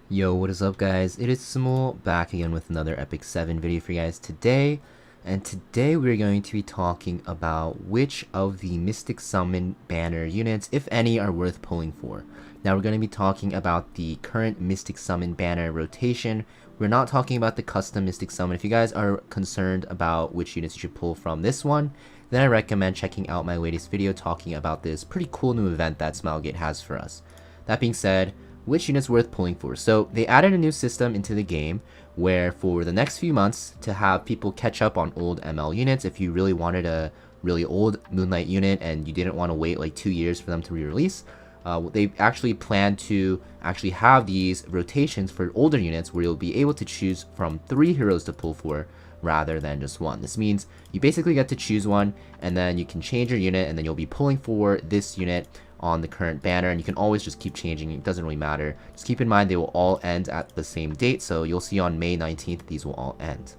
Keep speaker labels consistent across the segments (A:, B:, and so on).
A: Yo, what is up guys? It is Samool back again with another Epic 7 video for you guys today. And today we're going to be talking about which of the Mystic Summon banner units, if any, are worth pulling for. Now we're going to be talking about the current Mystic Summon banner rotation. We're not talking about the custom Mystic Summon. If you guys are concerned about which units you should pull from this one, then I recommend checking out my latest video talking about this pretty cool new event that Smilegate has for us. That being said, which units worth pulling for? So they added a new system into the game where for the next few months to have people catch up on old ML units. If you really wanted a really old Moonlight unit and you didn't want to wait like 2 years for them to re-release, they actually plan to actually have these rotations for older units where you'll be able to choose from 3 heroes to pull for rather than just one. This means you basically get to choose one and then you can change your unit and then you'll be pulling for this unit on the current banner, and you can always just keep changing. It doesn't really matter. Just keep in mind they will all end at the same date, so you'll see on May 19th these will all end.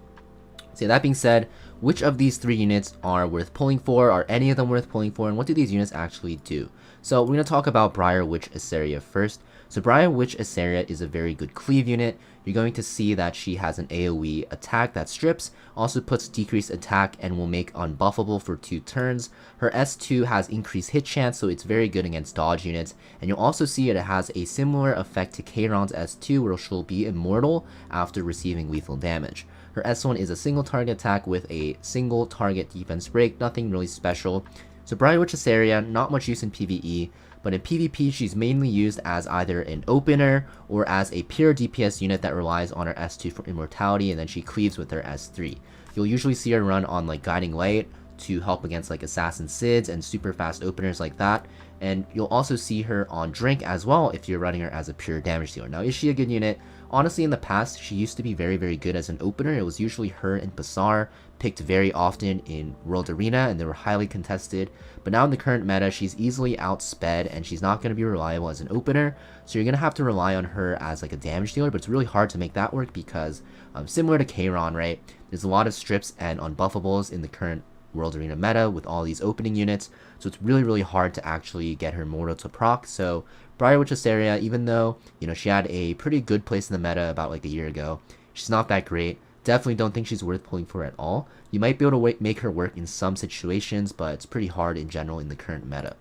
A: So that being said, which of these 3 units are worth pulling for? Are any of them worth pulling for? And what do these units actually do? So we're going to talk about Briar Witch Iseria first. So Briar Witch Iseria is a very good cleave unit. You're going to see that she has an AoE attack that strips, also puts decreased attack, and will make unbuffable for 2 turns. Her S2 has increased hit chance, so it's very good against dodge units. And you'll also see it has a similar effect to Kayron's S2, where she'll be immortal after receiving lethal damage. Her S1 is a single target attack with a single target defense break, nothing really special. So Briar Witch Iseria, not much use in PvE, but in PvP she's mainly used as either an opener or as a pure DPS unit that relies on her S2 for immortality, and then she cleaves with her S3. You'll usually see her run on like Guiding Light to help against like Assassin Sids and super fast openers like that, and you'll also see her on Drink as well if you're running her as a pure damage dealer. Now, is she a good unit? Honestly, in the past, she used to be very good as an opener. It was usually her and Bazaar, picked very often in World Arena, and they were highly contested. But now in the current meta, she's easily outsped, and she's not going to be reliable as an opener. So you're going to have to rely on her as like a damage dealer, but it's really hard to make that work because, similar to Kayron, right, there's a lot of strips and unbuffables in the current World Arena meta with all these opening units, so it's really hard to actually get her mortal to proc. So Briar Witch Iseria, even though she had a pretty good place in the meta about like a year ago, she's not that great. Definitely don't think she's worth pulling for at all. You might be able to make her work in some situations, but it's pretty hard in general in the current meta.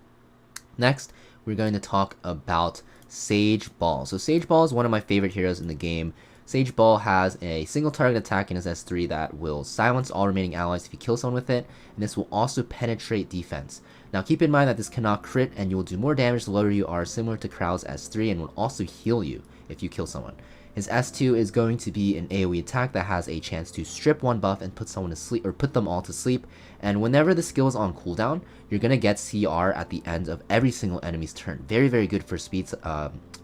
A: Next, we're going to talk about Sageball. So Sageball is one of my favorite heroes in the game. Sageball has a single target attack in his S3 that will silence all remaining allies if you kill someone with it, and this will also penetrate defense. Now keep in mind that this cannot crit, and you will do more damage the lower you are, similar to Krau's S3, and will also heal you if you kill someone. His S2 is going to be an AoE attack that has a chance to strip one buff and put someone to sleep, or put them all to sleep, and whenever the skill is on cooldown, you're going to get CR at the end of every single enemy's turn. Very good for speeds,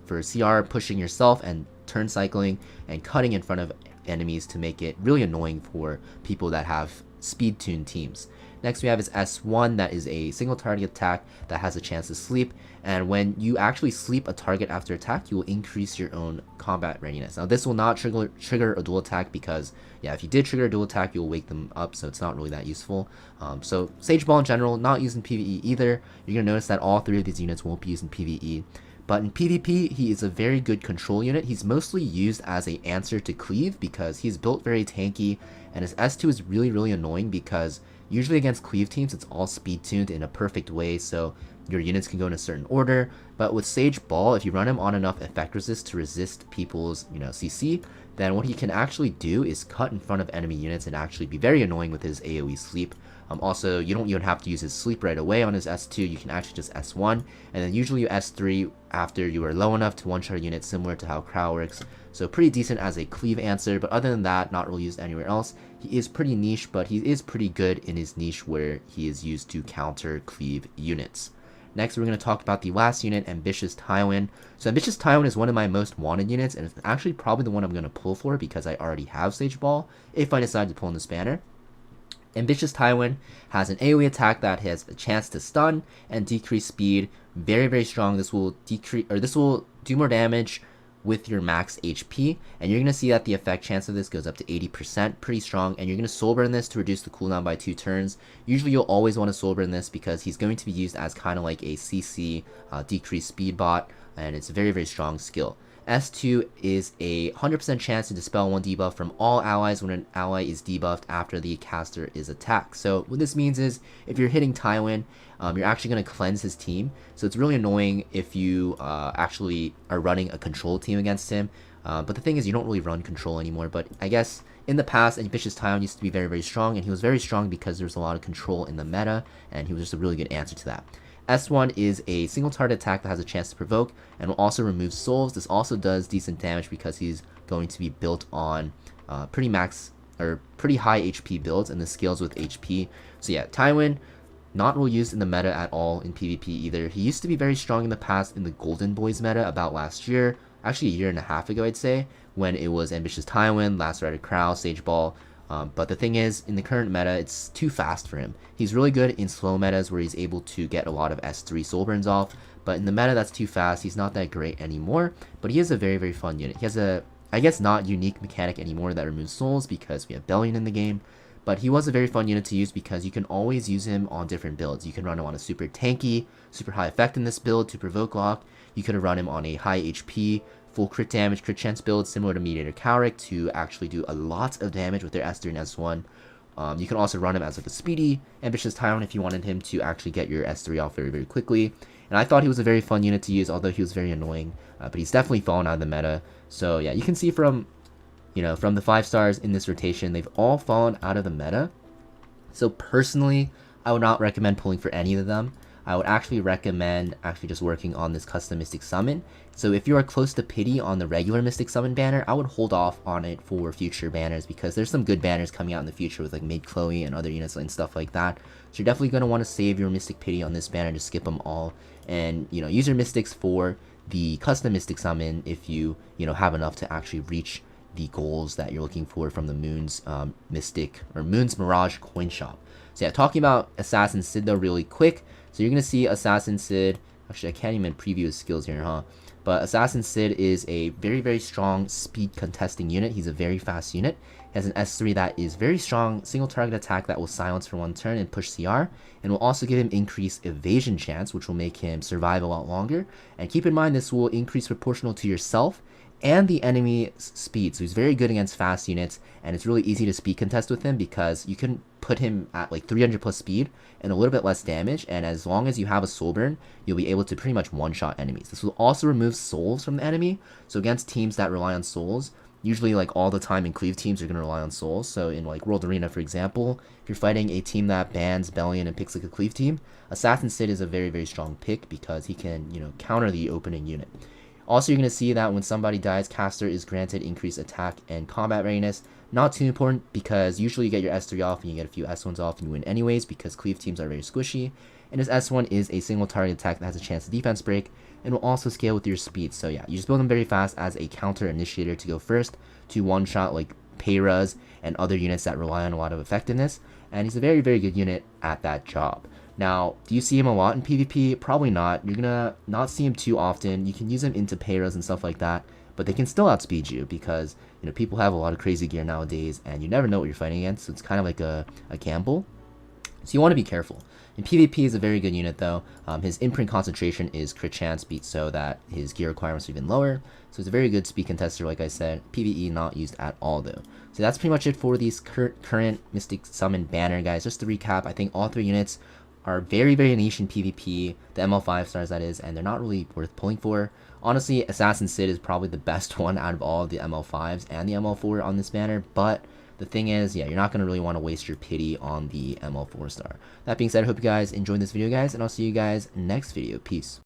A: for CR pushing yourself and turn cycling and cutting in front of enemies to make it really annoying for people that have speed tuned teams. Next we have his S1, that is a single target attack that has a chance to sleep, and when you actually sleep a target after attack, you will increase your own combat readiness. Now this will not trigger a dual attack because, yeah, if you did trigger a dual attack, you'll wake them up, so it's not really that useful. So Sageball in general, not used in PvE either. You're going to notice that all 3 of these units won't be used in PvE. But in PvP, he is a very good control unit. He's mostly used as an answer to cleave because he's built very tanky, and his S2 is really annoying because usually against cleave teams, it's all speed tuned in a perfect way, so your units can go in a certain order. But with Sageball, if you run him on enough effect resist to resist people's CC, then what he can actually do is cut in front of enemy units and actually be very annoying with his AoE sleep. Also, you don't even have to use his sleep right away on his S2, you can actually just S1, and then usually you S3 after you are low enough to one-shot a unit, similar to how Crow works. So pretty decent as a cleave answer, but other than that, not really used anywhere else. He is pretty niche, but he is pretty good in his niche where he is used to counter cleave units. Next, we're going to talk about the last unit, Ambitious Tywin. So Ambitious Tywin is one of my most wanted units, and it's actually probably the one I'm going to pull for because I already have Sageball, if I decide to pull in this banner. Ambitious Tywin has an AoE attack that has a chance to stun and decrease speed. Very strong. This will do more damage with your max HP, and you're going to see that the effect chance of this goes up to 80%, pretty strong, and you're going to soul burn this to reduce the cooldown by 2 turns. Usually you'll always want to soul burn this because he's going to be used as kind of like a CC decreased speed bot, and it's a very, very strong skill. S2 is a 100% chance to dispel 1 debuff from all allies when an ally is debuffed after the caster is attacked. So what this means is if you're hitting Tywin, you're actually going to cleanse his team. So it's really annoying if you actually are running a control team against him. But the thing is, you don't really run control anymore. But I guess in the past, Ambitious Tywin used to be very, very strong. And he was very strong because there was a lot of control in the meta. And he was just a really good answer to that. S1 is a single target attack that has a chance to provoke and will also remove souls. This also does decent damage because he's going to be built on pretty high HP builds, and the scales with HP. So yeah, Tywin, not well used in the meta at all in PvP either. He used to be very strong in the past in the Golden Boys meta about last year, actually a year and a half ago I'd say, when it was Ambitious Tywin, Lacerated Crow, Sageball. But the thing is, in the current meta, it's too fast for him. He's really good in slow metas where he's able to get a lot of S3 soul burns off, but in the meta that's too fast, he's not that great anymore, but he is a very, very fun unit. He has a, I guess, not unique mechanic anymore that removes souls because we have Bellion in the game, but he was a very fun unit to use because you can always use him on different builds. You can run him on a super tanky, super high effectiveness build to provoke lock. You could run him on a high HP, full crit damage, crit chance build similar to Mediator Cowrick to actually do a lot of damage with their S3 and S1. You can also run him as like a speedy Ambitious Tyrant if you wanted him to actually get your S3 off very, very quickly. And I thought he was a very fun unit to use, although he was very annoying. But he's definitely fallen out of the meta. So yeah, you can see from the 5 stars in this rotation, they've all fallen out of the meta. So personally, I would not recommend pulling for any of them. I would actually recommend just working on this custom Mystic Summon. So if you are close to Pity on the regular Mystic Summon banner, I would hold off on it for future banners because there's some good banners coming out in the future with like Maid Chloe and other units and stuff like that. So you're definitely going to want to save your Mystic Pity on this banner to skip them all, and use your Mystics for the custom Mystic Summon if you have enough to actually reach the goals that you're looking for from the Moon's Moon's Mirage coin shop. So yeah, talking about Assassin Sid though really quick. So you're going to see Assassin Sid, actually I can't even preview his skills here, huh? But Assassin Sid is a very, very strong speed contesting unit. He's a very fast unit. He has an S3 that is very strong, single target attack that will silence for 1 turn and push CR, and will also give him increased evasion chance, which will make him survive a lot longer. And keep in mind, this will increase proportional to yourself and the enemy's speed. So he's very good against fast units, and it's really easy to speed contest with him because you can put him at like 300 plus speed and a little bit less damage, and as long as you have a soul burn, you'll be able to pretty much one-shot enemies. This will also remove souls from the enemy, so against teams that rely on souls, usually like all the time in cleave teams are going to rely on souls. So in like World Arena, for example, if you're fighting a team that bans Bellion and picks like a cleave team, Assassin Sid is a very, very strong pick because he can, counter the opening unit. Also, you're going to see that when somebody dies, caster is granted increased attack and combat readiness. Not too important because usually you get your S3 off and you get a few S1s off and you win anyways because cleave teams are very squishy. And his S1 is a single target attack that has a chance to defense break and will also scale with your speed. So yeah, you just build him very fast as a counter initiator to go first to one-shot like Payras and other units that rely on a lot of effectiveness. And he's a very, very good unit at that job. Now, do you see him a lot in PvP? Probably not. You're gonna not see him too often. You can use him into Payras and stuff like that, but they can still outspeed you because people have a lot of crazy gear nowadays, and you never know what you're fighting against. So it's kind of like a gamble. So you want to be careful. In PvP is a very good unit though. His imprint concentration is crit chance beat so that his gear requirements are even lower. So it's a very good speed contester, like I said. PvE not used at all though. So that's pretty much it for these current Mystic Summon banner, guys. Just to recap, I think all 3 units are very, very niche in PvP, the ML 5 stars that is, and they're not really worth pulling for. Honestly, Assassin Sid is probably the best one out of all of the ML 5s and the ML 4 on this banner, but the thing is, yeah, you're not going to really want to waste your pity on the ML 4 star. That being said, I hope you guys enjoyed this video, guys, and I'll see you guys next video. Peace.